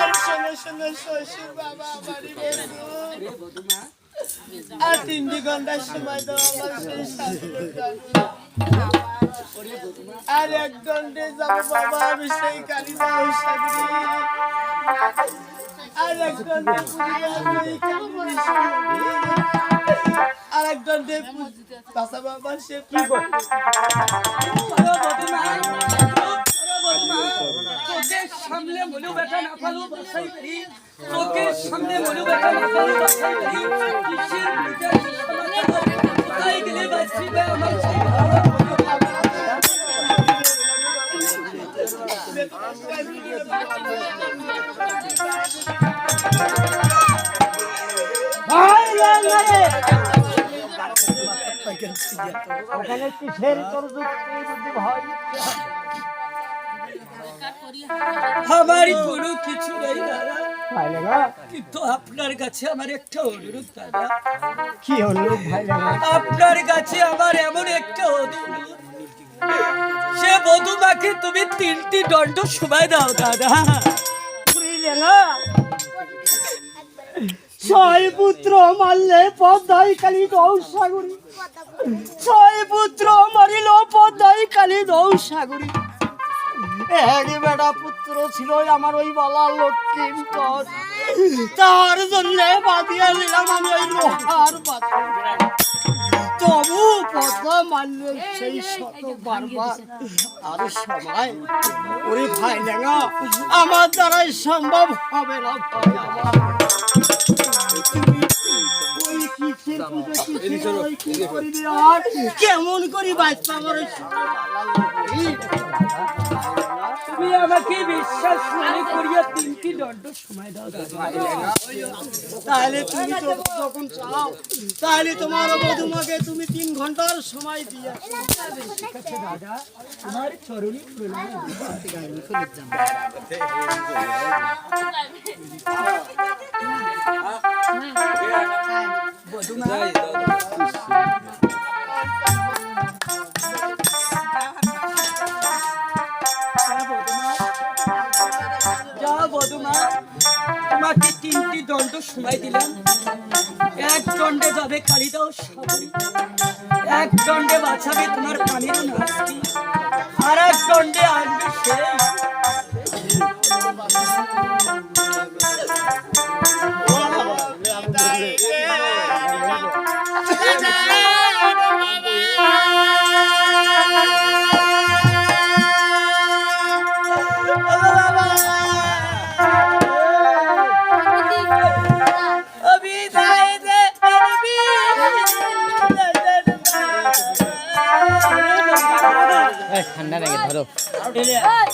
আর শোনো শোনো শ্বশুর বাবা বাড়ি আর 3 ঘন্টার সময় দাও আমার সেই শাশুড়ি আর 1 ঘন্টায় যাবো বাবা আমি সেই কালী দাও শাশুড়ি আর 1 ঘন্টা আর 1 ঘন্টায় বাসা বাবা সে কি করবে সামনে মনু বেটা না পালো বাসাই করি তোকে সামনে মনু বেটা না পালো বাসাই করি কিসের পূজা তাই গেলে বাসিবে আমার সেই ভাই লাগে ওখানে কিসের তোর বুদ্ধি ভাই আমার কোনো কিছু নেই দাদা কিন্তু আপনার কাছে আমার একটা অনুরোধ দাদা কি অনুরোধ ভাই আপনার কাছে আমার এমন একটা অনুরোধ সে বধূমাকে তুমি 3টি দণ্ড সময় দাও দাদা ছয় পুত্র মারলে পদ্মাই কালী দৌসাগরী 6 পুত্র মারিল পদ্মাই কালী দৌসাগরী এক বেটা পুত্র ছিল আমার ওই বালা লক্ষ্মীর তার জন্য বাঁধিয়ে নিলাম আমি ওই লোহার পাত্র তবু পদ্মা মারলে সেই শত বারবার আর সময় ওরে ভাই লেঙা আমার দ্বারাই সম্ভব হবে না ভাই আমার কেমন করি বাচ্চা আমার তুমি আমাকে বিশ্বাস মনে করিয়া 3টি দণ্ড সময় দাও তাহলে তুমি যখন চাও তাহলে তোমার বধূমাকে তুমি 3 ঘন্টার সময় দিয়ে দাদা তোমার চরণী প্রণাম তোমাকে 3টি দণ্ড সময় দিলাম 1 দণ্ডে যাবে কালিদাও সাগরী 1 দণ্ডে বাঁচাবে তোমার পানির নাস্তি আর 1 দণ্ডে আসবে সেই ঠান্ডা লাগে ধরো বিদায়